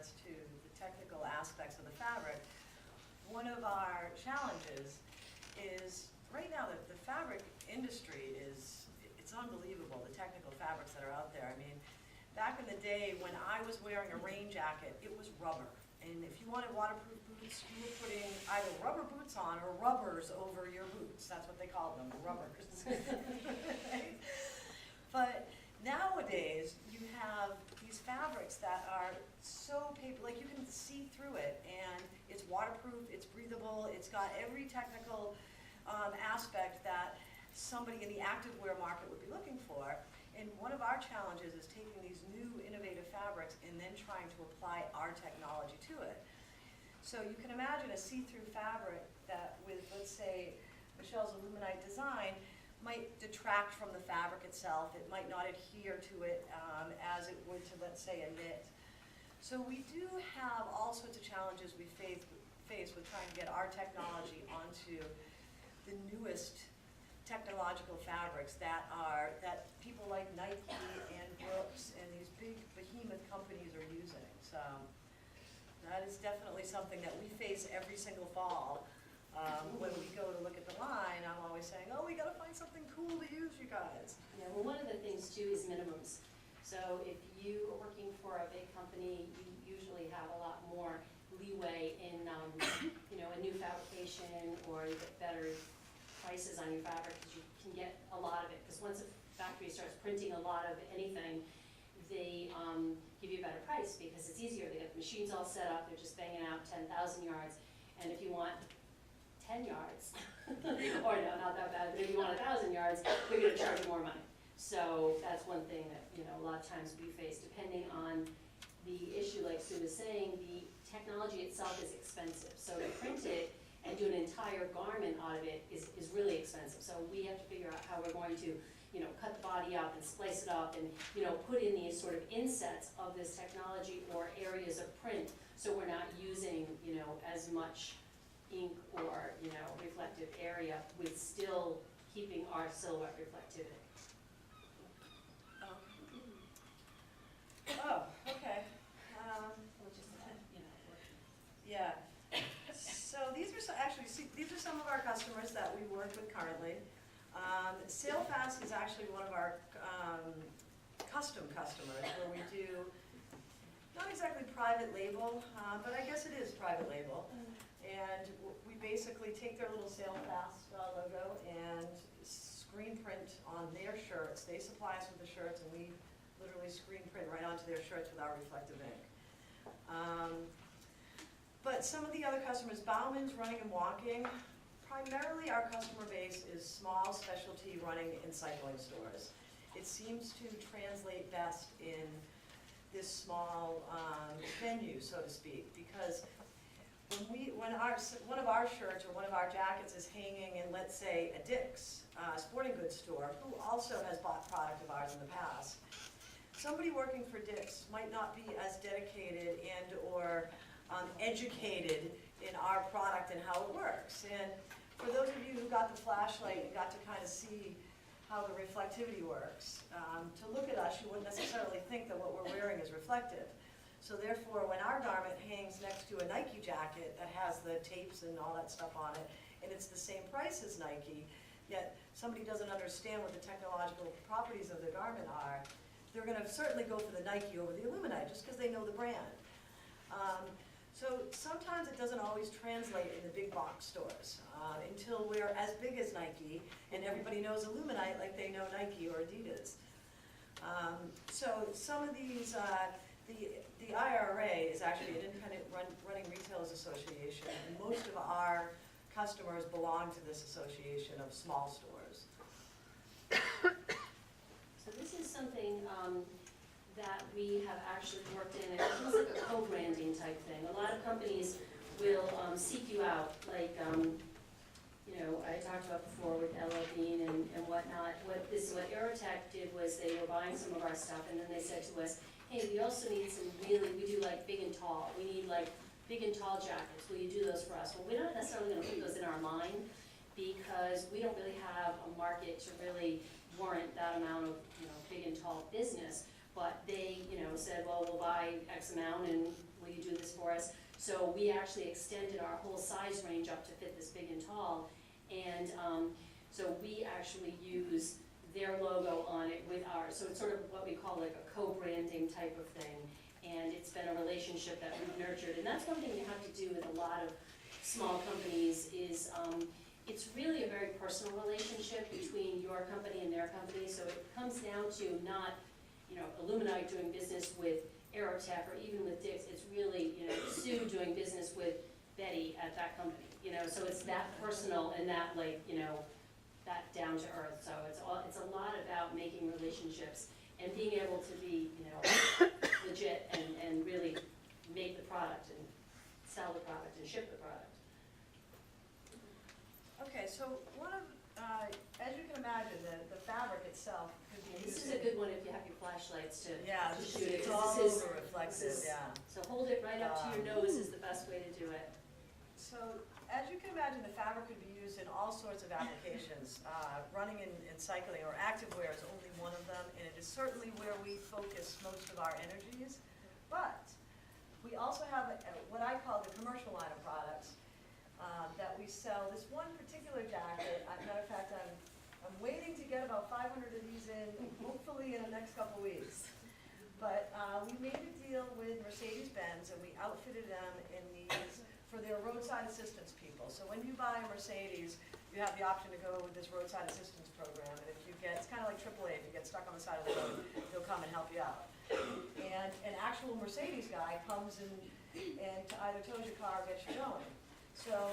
regards to the technical aspects of the fabric, one of our challenges is, right now, the fabric industry it's unbelievable, the technical fabrics that are out there. I mean, back in the day when I was wearing a rain jacket, it was rubber. And if you wanted waterproof boots, you were putting either rubber boots on or rubbers over your boots. That's what they called them, rubbers. Right? But nowadays, you have these fabrics that are so paper, like you can see through it, and it's waterproof, it's breathable, it's got every technical aspect that somebody in the activewear market would be looking for. And one of our challenges is taking these new innovative fabrics and then trying to apply our technology to it. So you can imagine a see-through fabric that with, let's say, Michelle's Aluminite design might detract from the fabric itself. It might not adhere to it as it would to, let's say, a knit. So we do have all sorts of challenges we face with trying to get our technology onto the newest technological fabrics that people like Nike and Brooks and these big behemoth companies are using. So that is definitely something that we face every single fall. When we go to look at the line, I'm always saying, oh, we got to find something cool to use, you guys. Yeah, well, one of the things too is minimums. So if you are working for a big company, you usually have a lot more leeway in, a new fabrication, or you get better prices on your fabric because you can get a lot of it. Because once a factory starts printing a lot of anything, they give you a better price because it's easier. They get the machines all set up. They're just banging out 10,000 yards. And if you want 10 yards, or no, not that bad, but if you want 1,000 yards, they're going to charge you more money. So that's one thing that a lot of times we face, depending on the issue. Like Sue was saying, the technology itself is expensive. So to print it and do an entire garment out of it is really expensive. So we have to figure out how we're going to, cut the body up and splice it up and, put in these sort of insets of this technology or areas of print, so we're not using, as much ink or, reflective area with still keeping our silhouette reflectivity. Oh, okay. Yeah. So these are some of our customers that we work with currently. Sailfast is actually one of our custom customers, where we do not exactly private label, but I guess it is private label. And we basically take their little Sailfast logo and screen print on their shirts. They supply us with the shirts, and we literally screen print right onto their shirts with our reflective ink. But some of the other customers, Bauman's Running and Walking, primarily our customer base is small specialty running and cycling stores. It seems to translate best in this small venue, so to speak, because when one of our shirts or one of our jackets is hanging in, let's say, a Dick's sporting goods store, who also has bought product of ours in the past, somebody working for Dick's might not be as dedicated and or educated in our product and how it works. And for those of you who got the flashlight and got to kind of see how the reflectivity works, to look at us, you wouldn't necessarily think that what we're wearing is reflective. So therefore, when our garment hangs next to a Nike jacket that has the tapes and all that stuff on it, and it's the same price as Nike, yet somebody doesn't understand what the technological properties of the garment are, they're going to certainly go for the Nike over the Aluminite just because they know the brand. So sometimes it doesn't always translate in the big box stores until we're as big as Nike and everybody knows Aluminite like they know Nike or Adidas. So some of these, the IRA is actually an independent running retailers association, and most of our customers belong to this association of small stores. So this is something that we have actually worked in. It's like a co-branding type thing. A lot of companies will seek you out, like I talked about before with LL Bean and whatnot. What Aerotech did was they were buying some of our stuff, and then they said to us, hey, we also need we do like big and tall. We need like big and tall jackets. Will you do those for us? Well, we're not necessarily going to put those in our line because we don't really have a market to really warrant that amount of big and tall business. but they, said, well, we'll buy X amount and will you do this for us? So we actually extended our whole size range up to fit this big and tall, and so we actually use their logo on it with ours, so it's sort of what we call like a co-branding type of thing, and it's been a relationship that we've nurtured, and that's one thing you have to do with a lot of small companies is, it's really a very personal relationship between your company and their company, so it comes down to not, Illuminite doing business with Aerotech or even with Dick's, it's really, Sue doing business with Betty at that company, so it's that personal and that that down to earth, so it's a lot about making relationships and being able to be, legit and really make the product and sell the product and ship the product. Okay, so as you can imagine, the fabric itself could be This used. is a good one if you have your flashlights to Yeah, to shoot it. it's 'cause all this is- over reflective, yeah. So hold it right up to your nose is the best way to do it. So, as you can imagine, the fabric could be used in all sorts of applications. Running and cycling or activewear is only one of them, and it is certainly where we focus most of our energies. But we also have what I call the commercial line of products that we sell. This one particular jacket, matter of fact, I'm waiting to get about 500 of these in, hopefully in the next couple weeks. But we made a deal with Mercedes-Benz, and we outfitted them in these for their roadside assistance people. So when you buy a Mercedes, you have the option to go with this roadside assistance program. And if you get, it's kind of like AAA, if you get stuck on the side of the road, they'll come and help you out. And an actual Mercedes guy comes and either tows your car or gets you going. So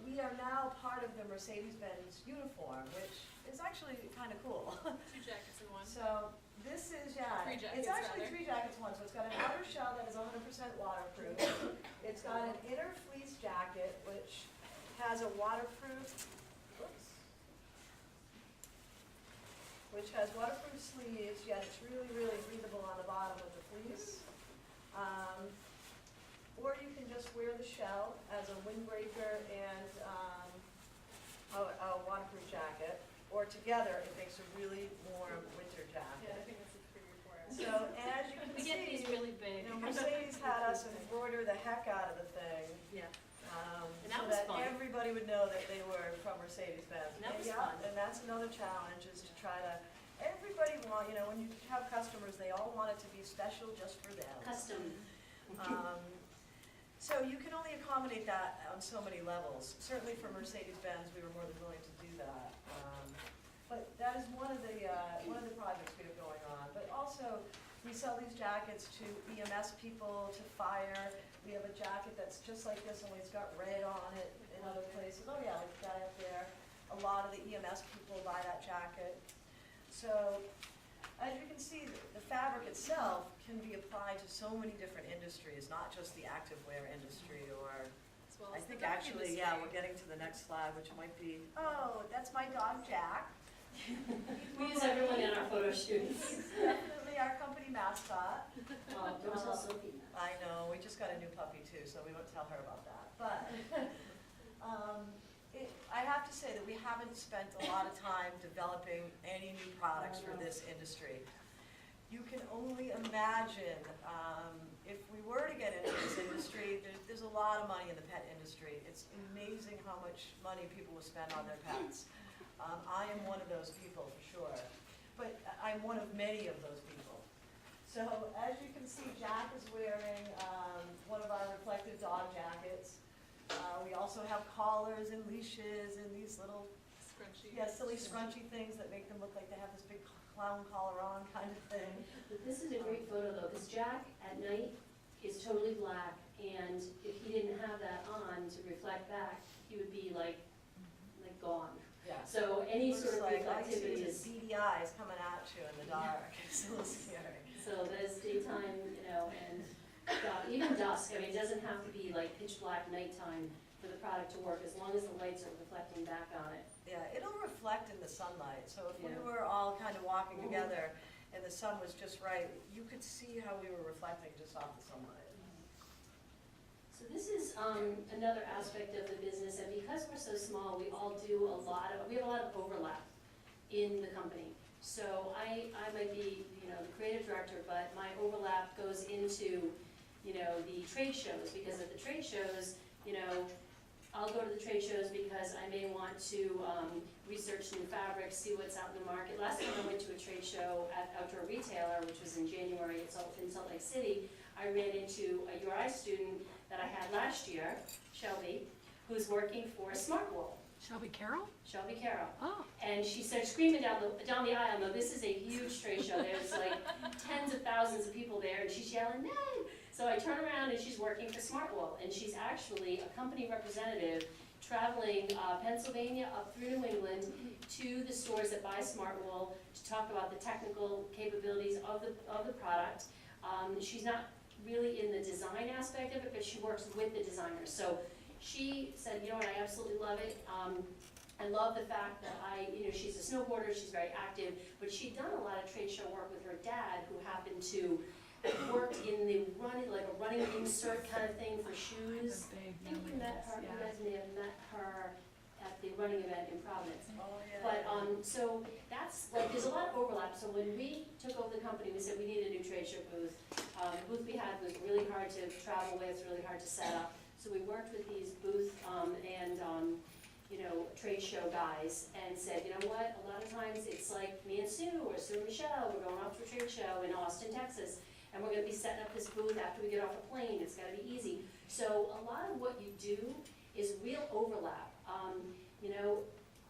we are now part of the Mercedes-Benz uniform, which is actually kind of cool. 2 jackets in one. So this is, yeah, 3 it's jackets, actually rather. 3 jackets in one. So it's got an outer shell that is 100% waterproof. It's got an inner fleece jacket, which has a waterproof, sleeves, yet it's really, really breathable on the bottom with the fleece. Or you can just wear the shell as a windbreaker and a waterproof jacket, or together it makes a really warm winter Yeah, jacket. I think that's pretty for us. So, and as you can We see, get these really big. Mercedes had us embroider the heck out of the thing. Yeah. And that So was that fun. everybody would know that they were from Mercedes-Benz. And that was yeah, fun. And that's another challenge, is to try to, everybody when you have customers, they all want it to be special just for them. Custom. So you can only accommodate that on so many levels. Certainly for Mercedes-Benz, we were more than willing to do that. But that is one of the projects we have going on. But also, we sell these jackets to EMS people, to fire. We have a jacket that's just like this, only it's got red on it in other places. Oh yeah, like the guy up there. A lot of the EMS people buy that jacket. So, as you can see, the fabric itself can be applied to so many different industries, not just the activewear industry, or, As well I as the think dog actually, industry. yeah, we're getting to the next slide, which might be, oh, that's my dog Jack. We use everyone in our photo shoots. He's definitely our company mascot. Don't tell Sophie. I know, we just got a new puppy too, so we won't tell her about that. But I have to say that we haven't spent a lot of time developing any new products for this industry. You can only imagine, if we were to get into this industry, there's a lot of money in the pet industry. It's amazing how much money people will spend on their pets. I am one of those people for sure, but I'm one of many of those people. So as you can see, Jack is wearing one of our reflective dog jackets. We also have collars and leashes and these little, Scrunchy. silly scrunchy things that make them look like they have this big clown collar on kind of thing. But this is a great photo though, because Jack at night is totally black, and if he didn't have that on to reflect back, he would be like gone. Yeah. So any Looks sort of like all you see reflectivity is is, beady eyes coming at you in the dark. It's a little scary. so there's daytime, and even dusk. I mean, it doesn't have to be like pitch black nighttime for the product to work, as long as the lights are reflecting back on it. Yeah, it'll reflect in the sunlight, so if we Yeah. were all kind of walking together and the sun was just right, you could see how we were reflecting just off the sunlight. So this is another aspect of the business, and because we're so small, we have a lot of overlap in the company. So I might be, you know, the creative director, but my overlap goes into, you know, the trade shows, because at the trade shows, you know, I'll go to the trade shows because I may want to research new fabrics, see what's out in the market. Last time I went to a trade show at Outdoor Retailer, which was in January in Salt Lake City, I ran into a URI student that I had last year, Shelby, who's working for Smartwool. Shelby Carroll? Shelby Carroll. Oh. And she started screaming down the aisle. Now, this is a huge trade show. There's like tens of thousands of people there, and she's yelling, "Nay!" So I turn around, and she's working for Smartwool, and she's actually a company representative traveling Pennsylvania up through New England to the stores that buy Smartwool to talk about the technical capabilities of the product. She's not really in the design aspect of it, but she works with the designers. So she said, you know what, I absolutely love it. I love the fact that you know, she's a snowboarder, she's very active, but she'd done a lot of trade show work with her dad, who happened to have worked in the running, like a running insert kind of thing for shoes. I think we met her, you guys may have met her at the running event in Providence. Oh, yeah. But, so that's, like, there's a lot of overlap. So when we took over the company, we said we needed a new trade show booth. The booth we had was really hard to travel with, really hard to set up. So we worked with these booth and you know, trade show guys and said, you know what, a lot of times it's like me and Sue or Sue and Michelle, we're going off to a trade show in Austin, Texas, and we're gonna be setting up this booth after we get off a plane. It's gotta be easy. So a lot of what you do is real overlap. You know,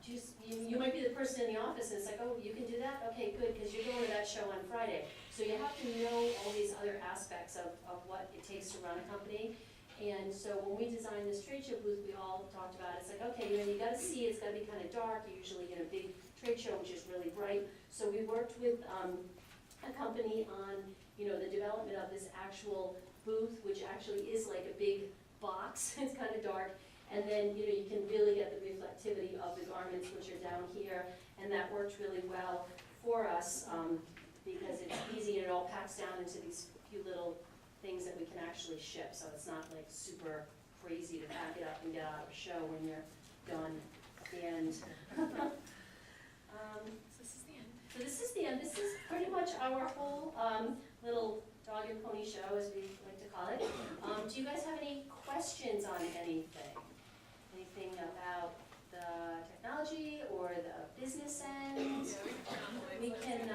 just, you might be the person in the office and it's like, oh, you can do that? Okay, good, because you're going to that show on Friday. So you have to know all these other aspects of what it takes to run a company. And so when we designed this trade show booth, we all talked about it. It's like, okay, you know, you gotta see, it's gotta be kind of dark, usually in a big trade show, which is really bright. So we worked with a company on, you know, the development of this actual booth, which actually is like a big box. It's kind of dark. And then, you know, you can really get the reflectivity of the garments, which are down here. And that worked really well for us because it's easy and it all packs down into these few little things that we can actually ship. So it's not like super crazy to pack it up and get out of a show when you're done. And This is the end. so this is the end. This is pretty much our whole little dog and pony show, as we like to call it. Do you guys have any questions on anything? Anything about the technology or the business end? We can,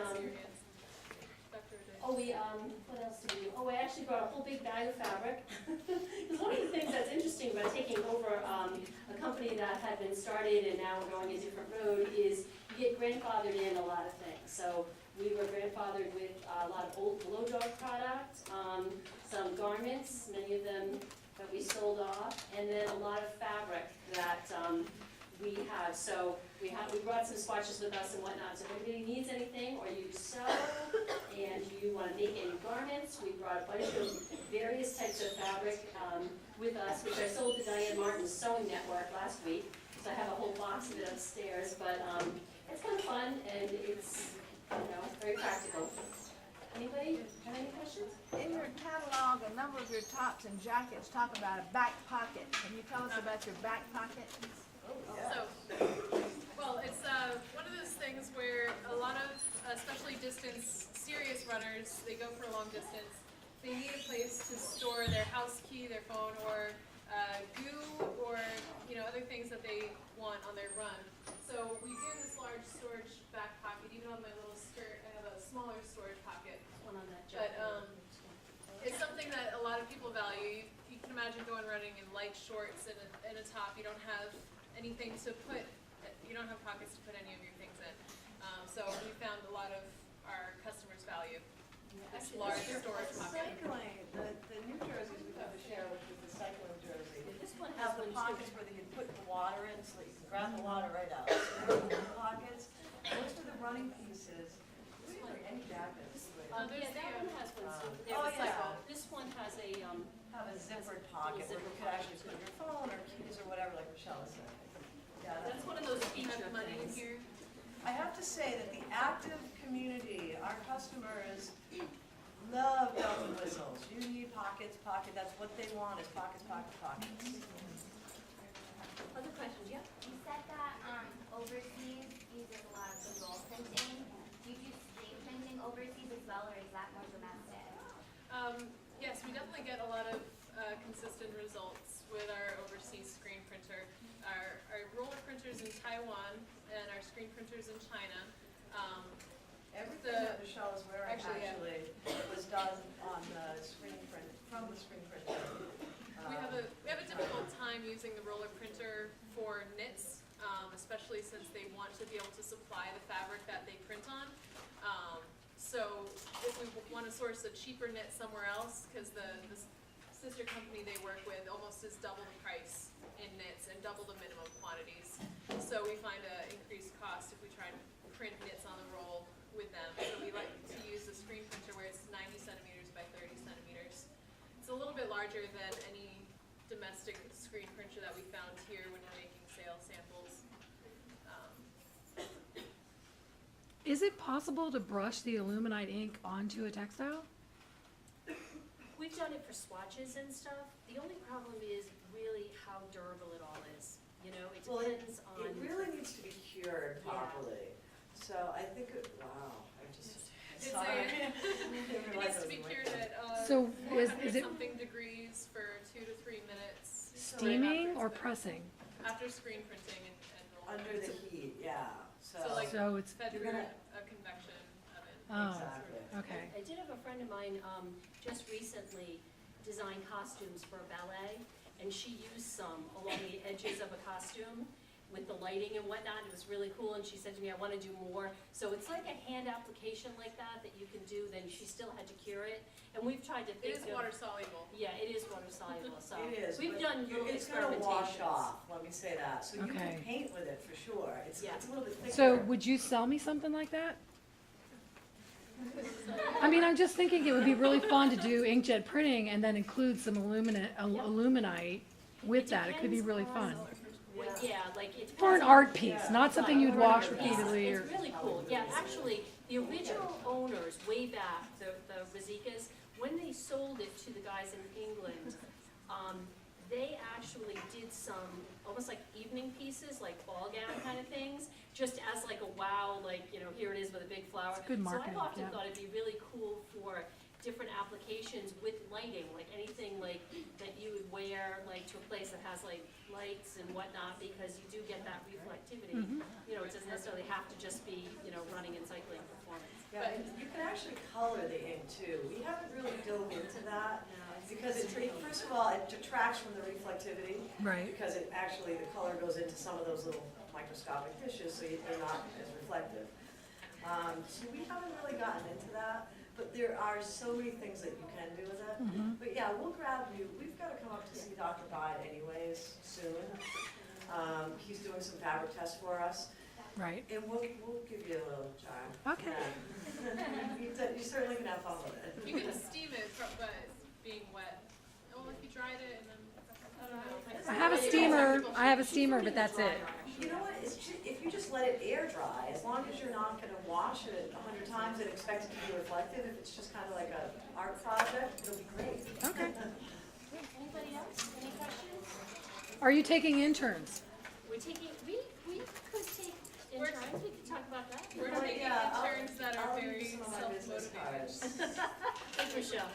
Oh, what else did we do? Oh, I actually brought a whole big bag of fabric. Because one of the things that's interesting about taking over a company that had been started and now we're going a different road is you get grandfathered in a lot of things. So we were grandfathered with a lot of old Blow Dog product, some garments, many of them that we sold off, and then a lot of fabric that we have. So we brought some swatches with us and whatnot. So if anybody needs anything or you sew and you want to make any garments, we brought a bunch of various types of fabric with us, which I sold to Diane Martin's Sewing Network last week. So I have a whole box of it upstairs, but it's kind of fun and it's, you know, very practical. Anybody have any questions? In your catalog, a number of your tops and jackets talk about a back pocket. Can you tell us about your back pocket? So, well, it's one of those things where a lot of, especially distance, serious runners, they go for a long distance, they need a place to store their house key, their phone, or goo, or, you know, other things that they want on their run. So we do this large storage back pocket. Even on my little skirt, I have a smaller storage pocket. One on that But jacket. it's something that a lot of people value. You can imagine going running in light shorts and a top. You don't have anything to put, you don't have pockets to put any of your things in. So we found a lot of our customers value this large storage pocket. Cycling, the new jerseys we have to share, which is the cycling jersey, This one have has the one pockets too. where they can put the water in so that you can grab the water right out. So the pockets, those for the running pieces, these are any jackets. There's Yeah, that one has one too. They Oh, have a yeah. cycle. This one has a, Have a zippered pocket where you could actually put your phone or keys or whatever, like Michelle said. Yeah, that's one of those You feature have money in things. here. I have to say that the active community, our customers, love bells and whistles. You need pockets, that's what they want is pockets. Other questions, yeah? You said that overseas uses a lot of the roll printing. Do overseas as well, or is that more domestic? Yes, we definitely get a lot of consistent results with our overseas screen printer. Our roller printers in Taiwan and our screen printers in China. Everything that Michelle is wearing Actually, yeah. actually was done on the screen print, from the screen printer. We have a difficult time using the roller printer for knits, especially since they want to be able to supply the fabric that they print on. So if we want to source a cheaper knit somewhere else, because the sister company they work with almost is double the price in knits and double the minimum quantities. So we find an increased cost if we try to print knits on the roll with them. So we like to use the screen printer where it's 90 centimeters by 30 centimeters. It's a little bit larger than any domestic screen printer that we found here when we're making sales samples. Is it possible to brush the aluminite ink onto a textile? We've done it for swatches and stuff. The only problem is really how durable it all is. You know, it Well, depends on. It really needs to be cured Yeah. properly. So I think, wow, I just, It's sorry. a- It needs to be cured at So is 400 it something degrees for 2 to 3 minutes. steaming or after, pressing? after screen printing and rolling. Under the heat, yeah, So like So it's, fed You're through gonna- a convection oven. oh, Exactly. okay. I did have a friend of mine, just recently design costumes for a ballet, and she used some along the edges of a costume with the lighting and whatnot. It was really cool, and she said to me, I wanna do more. So it's like a hand application like that you can do, then she still had to cure it. And we've tried to It think is of. water soluble. Yeah, it is water soluble, so. It is, We've but done little it's gonna wash experimentations. off, let me say that. So you Okay. can paint with it for sure. It's Yeah. a little bit thicker. So would you sell me something like that? I mean, I'm just thinking it would be really fun to do inkjet printing and then include some aluminite with that. It could be really fun. Yeah, like it depends For an on- art piece, not something you'd wash It's- repeatedly or. It's really cool, yeah, actually, the original owners, way back, the Razikas, when they sold it to the guys in England, they actually did some, almost like evening pieces, like ball gown kind of things, just as like a wow, like, you know, here it is with a big flower. It's good marketing, So I've often yeah. thought it'd be really cool for different applications with lighting, like anything like that you would wear like to a place that has like lights and whatnot, because you do get that reflectivity. Mhm. You know, it doesn't necessarily have to just be, you know, running and cycling performance. Yeah, and you can actually color the ink too. We haven't really dove into that because first of all, it detracts from the reflectivity. Right. Because it actually, the color goes into some of those little microscopic dishes, so they're not as reflective. So we haven't really gotten into that, but there are so many things that you can do with it. Mhm. But yeah, we'll grab you, we've got to come up to see Dr. Bide anyways, soon. He's doing some fabric tests for us, Right. and we'll give you a little charm. Okay. Yeah. You certainly can have fun with it. You can steam it, but being wet. Oh, if you dried it and then, I don't know. I have a steamer. I have a steamer, but that's it. You know what, if you just let it air dry, as long as you're not gonna wash it 100 times and expect it to be reflective, if it's just kind of like a art project, it'll be great. Okay. Anybody else? Any questions? Are you taking interns? We're taking, we could take interns, we could talk about that. We're Well, taking yeah, interns that are I'll give you very some of my business self-motivated. cards. Thanks, Michelle.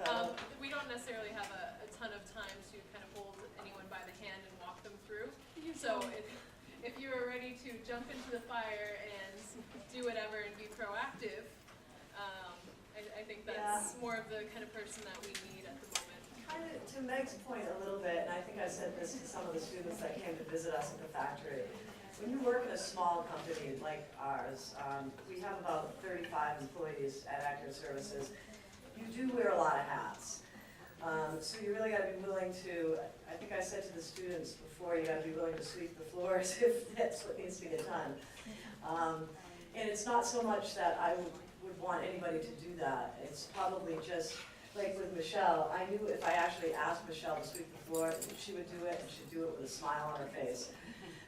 So, We don't necessarily have a ton of time to kind of hold anyone by the hand and walk them through. So if you are ready to jump into the fire and do whatever and be proactive, I think that's more of the kind of person that we need at the moment. kind of to Meg's point a little bit, and I think I said this to some of the students that came to visit us at the factory. When you work in a small company like ours, we have about 35 employees at Accurate Services. You do wear a lot of hats. So you really gotta be willing to, I think I said to the students before, you gotta be willing to sweep the floors if that's what needs to get done. And it's not so much that I would want anybody to do that. It's probably just, like with Michelle, I knew if I actually asked Michelle to sweep the floor, she would do it, and she'd do it with a smile on her face.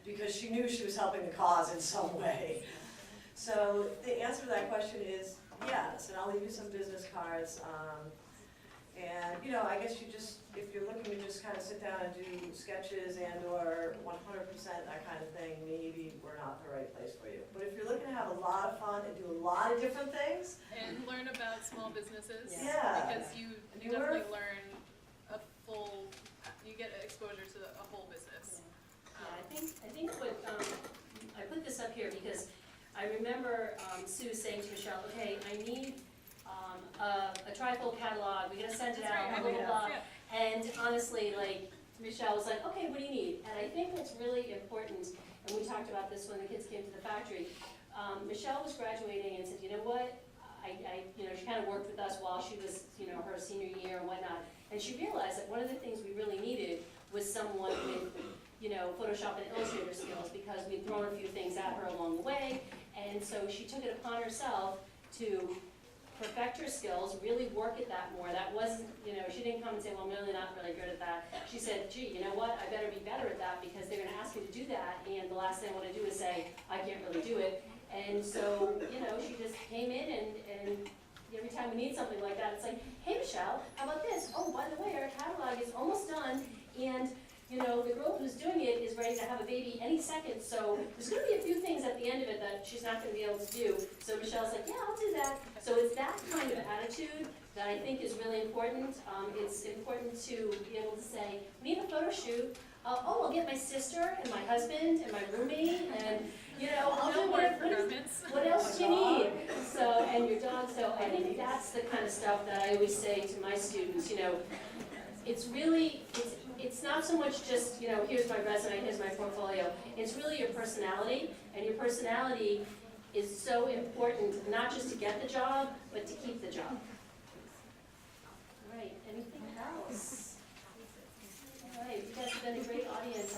Because she knew she was helping the cause in some way. So the answer to that question is yes, and I'll leave you some business cards. And, you know, I guess you just, if you're looking to just kind of sit down and do sketches and or 100% that kind of thing, maybe we're not the right place for you. But if you're looking to have a lot of fun and do a lot of different things, And learn about small businesses. Yeah. Because you You definitely were- learn a full, you get exposure to a whole business. Yeah, I think what, I put this up here because I remember Sue saying to Michelle, okay, I need a trifold catalog, we're gonna send it That's right, out, I blah, blah, think blah. that's- And honestly, like, Michelle was like, okay, what do you need? And I think what's really important, and we talked about this when the kids came to the factory, Michelle was graduating and said, you know what? You know, she kind of worked with us while she was, you know, her senior year and whatnot. And she realized that one of the things we really needed was someone with, you know, Photoshop and Illustrator skills, because we'd thrown a few things at her along the way. And so she took it upon herself to perfect her skills, really work at that more. That wasn't, you know, she didn't come and say, well, I'm really not really good at that. She said, gee, you know what, I better be better at that because they're gonna ask me to do that, and the last thing I wanna do is say, I can't really do it. And so, you know, she just came in and every time we need something like that, it's like, hey, Michelle, how about this? Oh, by the way, our catalog is almost done, and you know, the girl who's doing it is ready to have a baby any second, so there's gonna be a few things at the end of it that she's not gonna be able to do. So Michelle's like, yeah, I'll do that. So it's that kind of attitude that I think is really important. It's important to be able to say, we need a photo shoot. I'll get my sister and my husband and my roommate, and, you know, I'll do what else do you need? So, and your dog, so I think that's the kind of stuff that I always say to my students, you know, it's really, it's not so much just, you know, here's my resume, here's my portfolio. It's really your personality, and your personality is so important, not just to get the job, but to keep the job. All right, anything else? All right, you guys have been a great audience.